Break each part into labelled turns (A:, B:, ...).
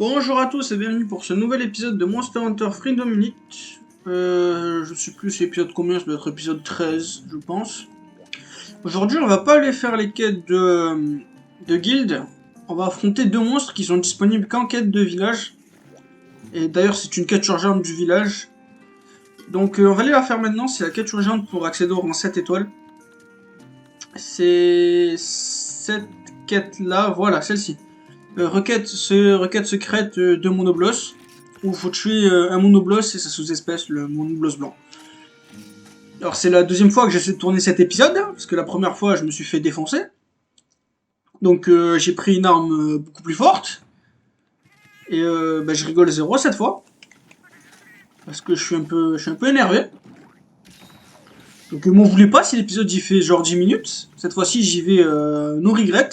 A: Bonjour à tous et bienvenue pour ce nouvel épisode de Monster Hunter Freedom Unit. Je sais plus si épisode combien, ça doit être épisode 13, je pense. Aujourd'hui, on va pas aller faire les quêtes de guilde. On va affronter deux monstres qui sont disponibles qu'en quête de village. Et d'ailleurs, c'est une quête urgente du village. Donc, on va aller la faire maintenant. C'est la quête urgente pour accéder au rang 7 étoiles. C'est cette quête-là, voilà, celle-ci. Requête secrète de Monoblos, où il faut tuer un Monoblos et sa sous-espèce, le Monoblos blanc. Alors c'est la deuxième fois que j'essaie de tourner cet épisode, parce que la première fois je me suis fait défoncer. Donc j'ai pris une arme beaucoup plus forte. Et je rigole zéro cette fois. Parce que je suis un peu énervé. Donc m'en voulez pas si l'épisode y fait genre 10 minutes. Cette fois-ci j'y vais no regret.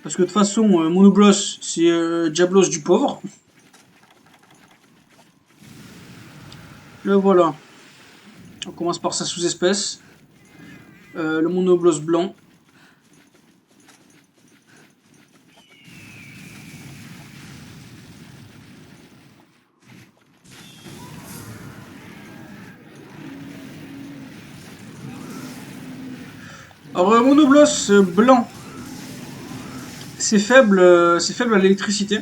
A: Parce que de toute façon, Monoblos, c'est Diablos du pauvre. Le voilà. On commence par sa sous-espèce. Le Monoblos blanc. Alors, Monoblos blanc, c'est faible à l'électricité.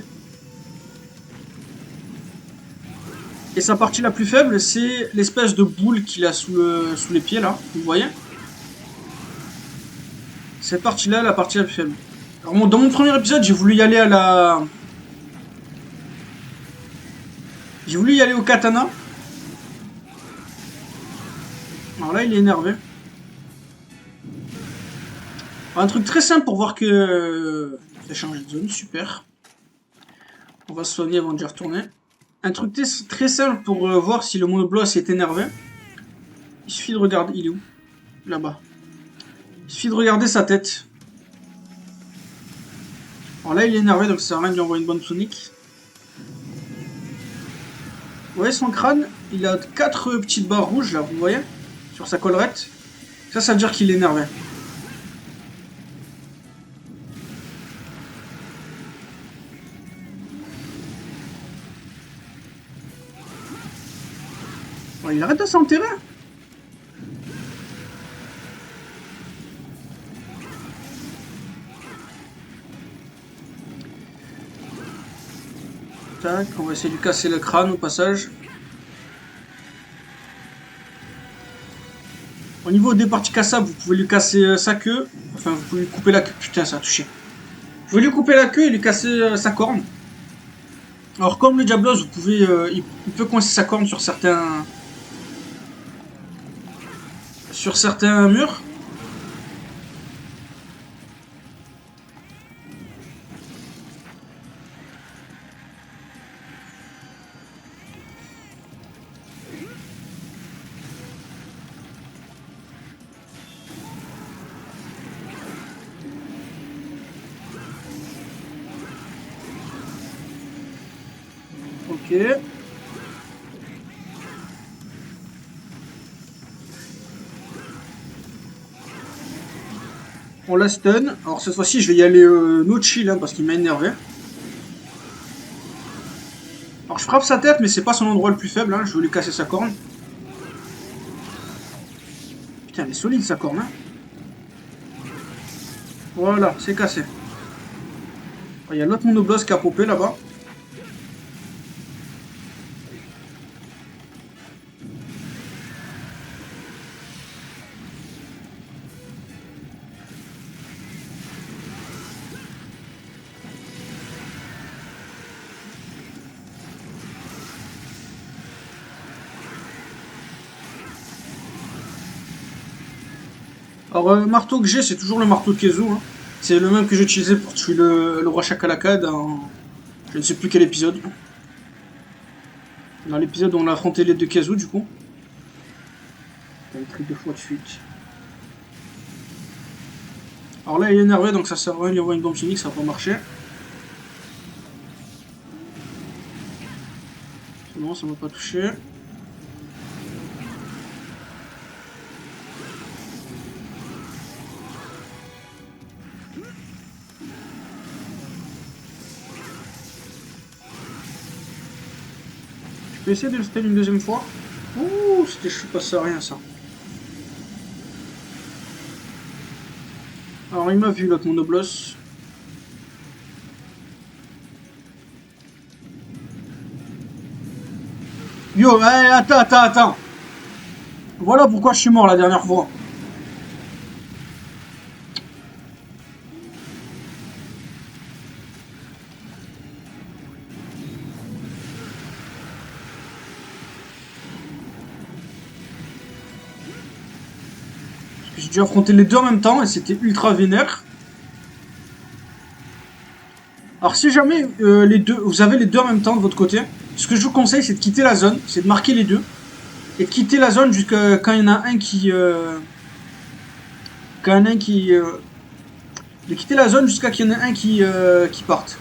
A: Et sa partie la plus faible, c'est l'espèce de boule qu'il a sous les pieds, là. Vous voyez? Cette partie-là, la partie la plus faible. Alors, dans mon premier épisode, j'ai voulu y aller à la... J'ai voulu y aller au katana. Alors là, il est énervé. Alors, un truc très simple pour voir que... il a changé de zone, super. On va se soigner avant d'y retourner. Un truc très simple pour voir si le Monoblos est énervé. Il suffit de regarder... Il est où? Là-bas. Il suffit de regarder sa tête. Alors là, il est énervé, donc ça sert à rien de lui envoyer une bonne sonique. Vous voyez son crâne? Il a 4 petites barres rouges, là, vous voyez? Sur sa collerette. Ça veut dire qu'il est énervé. Bon, il arrête de s'enterrer. Tac, on va essayer de lui casser le crâne au passage. Au niveau des parties cassables, vous pouvez lui casser sa queue. Enfin, vous pouvez lui couper la queue. Putain, ça a touché. Vous pouvez lui couper la queue et lui casser sa corne. Alors, comme le Diablos, vous pouvez, il peut coincer sa corne sur certains murs. Ok. On la stun. Alors cette fois-ci, je vais y aller no chill hein, parce qu'il m'a énervé. Alors je frappe sa tête, mais c'est pas son endroit le plus faible. Hein. Je veux lui casser sa corne. Putain, elle est solide sa corne. Hein. Voilà, c'est cassé. Il y a l'autre Monoblos qui a popé là-bas. Alors, marteau que j'ai, c'est toujours le marteau de Kezu. Hein. C'est le même que j'ai utilisé pour tuer le roi Shakalaka dans... Je ne sais plus quel épisode. Dans l'épisode où on a affronté les deux Kezu, du coup. T'as écrit 2 fois de suite. Alors là, il est énervé, donc ça sert à rien de lui envoyer une bombe chimique, ça va pas marcher. C'est bon, ça m'a pas touché. peux essayer de le stun une deuxième fois. Ouh, c'était je suis passé à rien ça. Alors il m'a vu l'autre monobloss. Yo, hey, attends. Voilà pourquoi je suis mort la dernière fois. J'ai dû affronter les deux en même temps et c'était ultra vénère. Alors si jamais les deux, vous avez les deux en même temps de votre côté, ce que je vous conseille c'est de quitter la zone, c'est de marquer les deux. Et de quitter la zone jusqu'à quand il y en a un qui... quand il y en a un qui... de quitter la zone jusqu'à qu'il y en ait un qui parte.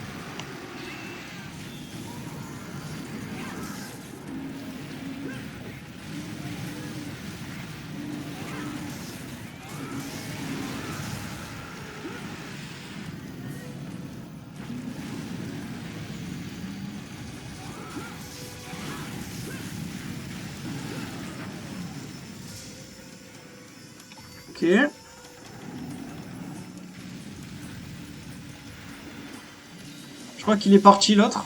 A: Ok. Je crois qu'il est parti l'autre.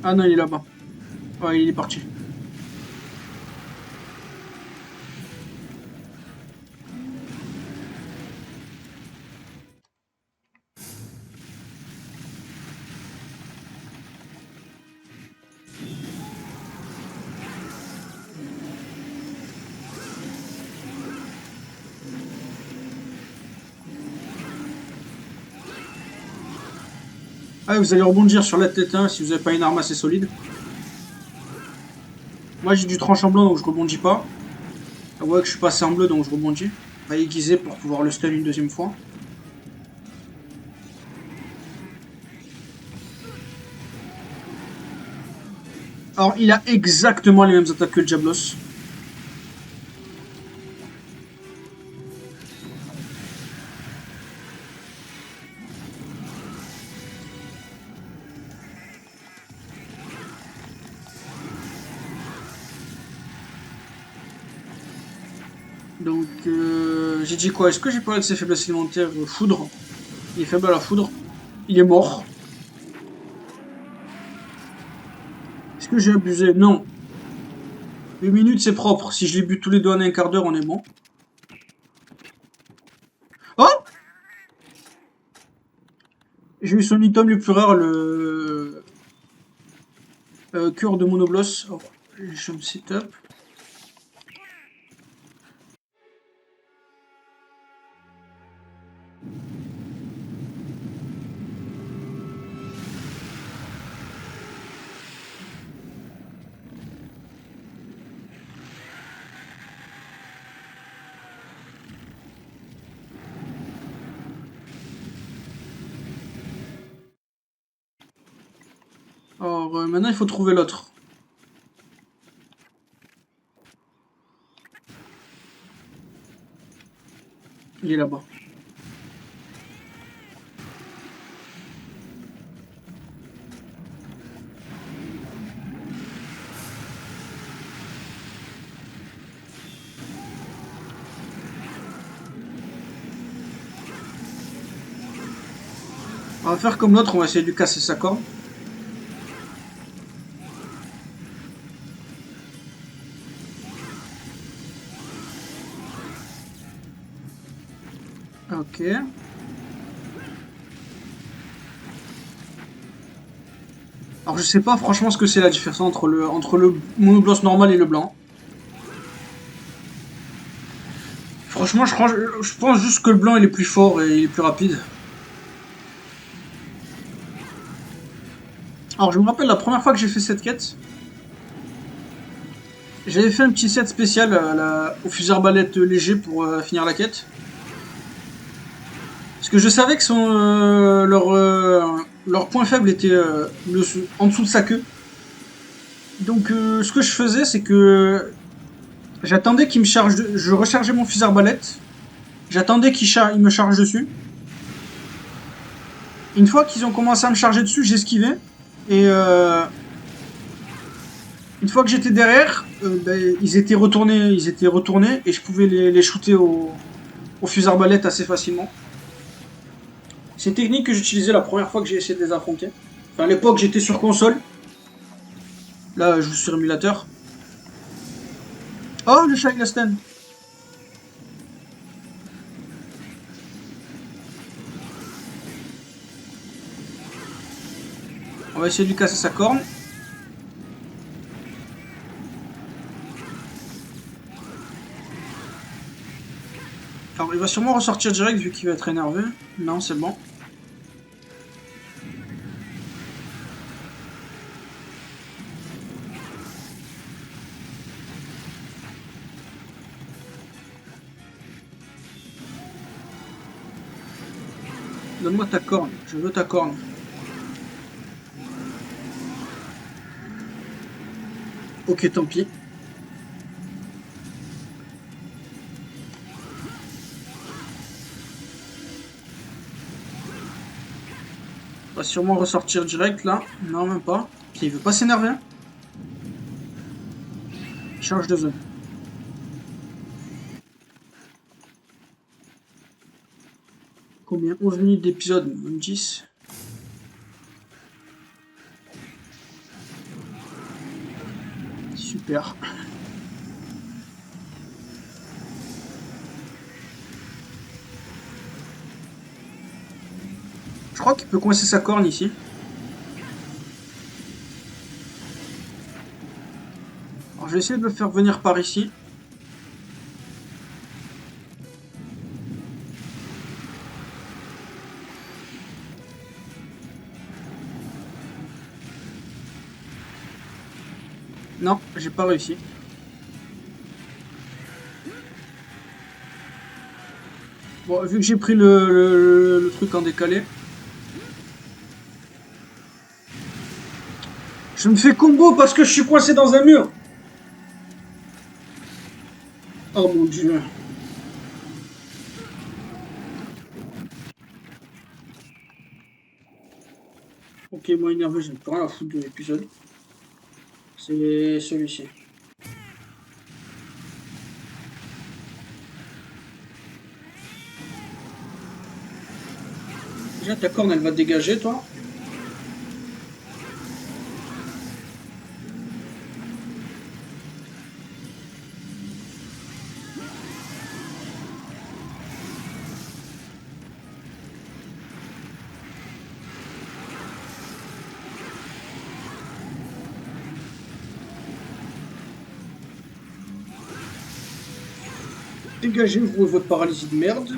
A: Ah non, il est là-bas. Ouais, il est parti. Ah, vous allez rebondir sur la tête hein, si vous n'avez pas une arme assez solide. Moi j'ai du tranchant blanc donc je rebondis pas. Ah ouais que je suis passé en bleu donc je rebondis. On va aiguiser pour pouvoir le stun une deuxième fois. Alors il a exactement les mêmes attaques que le Diablos. Donc j'ai dit quoi? Est-ce que j'ai parlé de ses faiblesses élémentaires? Foudre. Il est faible à la foudre. Il est mort. Est-ce que j'ai abusé? Non. 8 minutes c'est propre. Si je les bute tous les deux en un quart d'heure on est bon. Oh! J'ai eu son item le plus rare, le cœur de monobloss. Oh, je me setup. Alors maintenant il faut trouver l'autre. Il est là-bas. On va faire comme l'autre, on va essayer de lui casser sa corde. Ok. Alors je sais pas franchement ce que c'est la différence entre le monobloss normal et le blanc. Franchement je pense juste que le blanc il est plus fort et il est plus rapide. Alors je me rappelle la première fois que j'ai fait cette quête. J'avais fait un petit set spécial au fusil arbalète léger pour finir la quête. Parce que je savais que leur point faible était en dessous de sa queue. Donc ce que je faisais c'est que j'attendais qu'il me charge, je rechargeais mon fusil arbalète. J'attendais qu'il me charge dessus. Une fois qu'ils ont commencé à me charger dessus, j'esquivais. Et une fois que j'étais derrière, ben, ils étaient retournés et je pouvais les shooter au fusil arbalète assez facilement. C'est une technique que j'utilisais la première fois que j'ai essayé de les affronter. Enfin, à l'époque, j'étais sur console. Là, je joue sur émulateur. Oh, le Shine Stand. On va essayer de lui casser sa corne. Alors, il va sûrement ressortir direct vu qu'il va être énervé. Non, c'est bon. Donne-moi ta corne. Je veux ta corne. Ok, tant pis. Il va sûrement ressortir direct là. Non, même pas. Puis il veut pas s'énerver. Hein. Change de zone. Combien? 11 minutes d'épisode, même 10. Super. Je crois qu'il peut coincer sa corne ici. Alors je vais essayer de le faire venir par ici. Non, j'ai pas réussi. Bon, vu que j'ai pris le truc en décalé. Je me fais combo parce que je suis coincé dans un mur. Oh mon dieu. Ok, moi énervé, je ne peux rien à foutre de l'épisode. C'est celui-ci. Déjà, ta corne, elle va te dégager, toi. Dégagez, vous et votre paralysie de merde.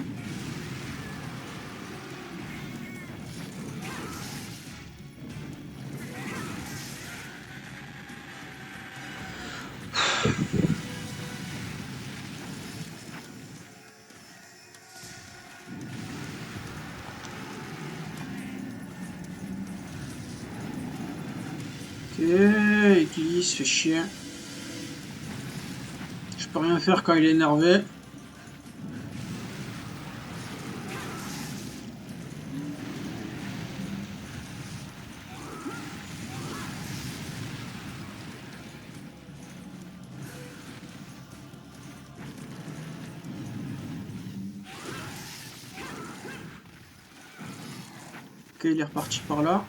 A: Ok, il glisse, fait chier. Je peux rien faire quand il est énervé. Ok, il est reparti par là.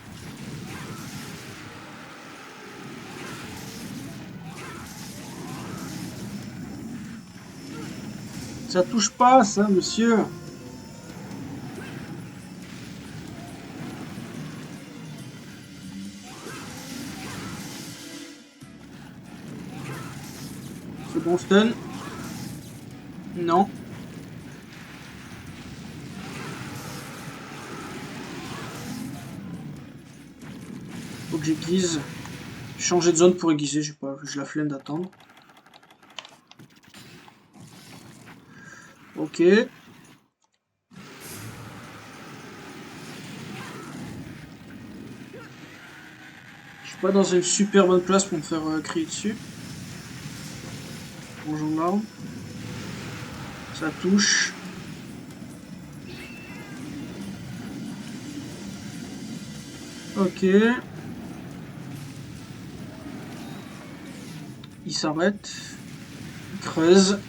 A: Ça touche pas, ça, monsieur. C'est bon, stun. Non. Faut que j'aiguise. Changer de zone pour aiguiser, j'ai pas, j'ai la flemme d'attendre. Ok. Je suis pas dans une super bonne place pour me faire crier dessus. Bonjour là. Ça touche. Ok. Il s'arrête. Il creuse.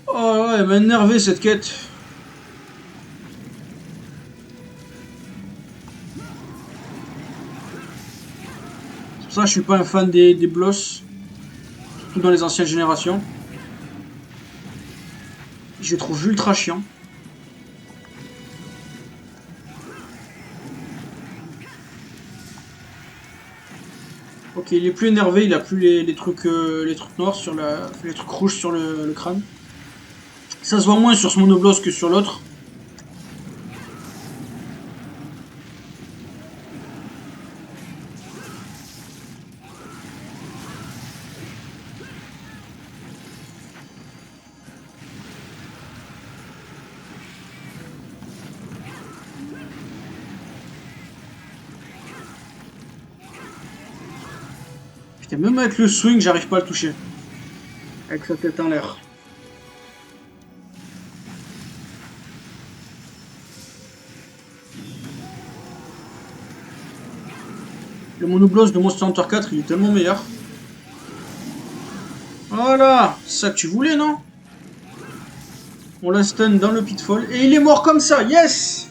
A: Oh ouais, elle m'a énervé cette quête. C'est pour ça que je suis pas un fan des boss. Surtout dans les anciennes générations. Je les trouve ultra chiants. Ok, il est plus énervé, il a plus les trucs noirs sur les trucs rouges sur le crâne. Ça se voit moins sur ce monobloss que sur l'autre. Putain, même avec le swing, j'arrive pas à le toucher. Avec sa tête en l'air. Le monobloss de Monster Hunter 4, il est tellement meilleur. Voilà, c'est ça que tu voulais, non? On l'a stun dans le pitfall et il est mort comme ça, yes!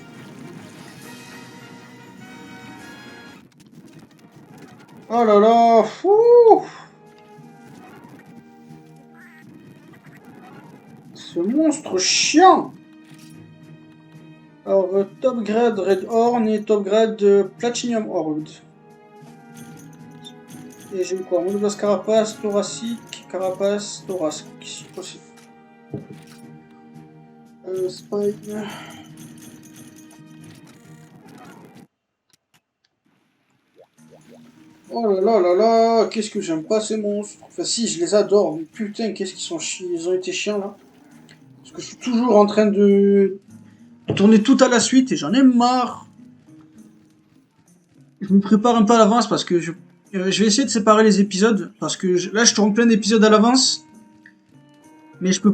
A: Oh là là, fou! Ce monstre chiant! Alors, top grade Red Horn et top grade Platinum Horde. Et j'ai eu quoi? Monobloss carapace, thoracique, carapace, thoracique, si possible. Spine. Oh là là là là, qu'est-ce que j'aime pas ces monstres. Enfin si, je les adore, mais putain, qu'est-ce qu'ils sont ils ont été chiants là. Parce que je suis toujours en train de tourner tout à la suite et j'en ai marre. Je me prépare un peu à l'avance parce que je vais essayer de séparer les épisodes parce que là je tourne plein d'épisodes à l'avance, mais je peux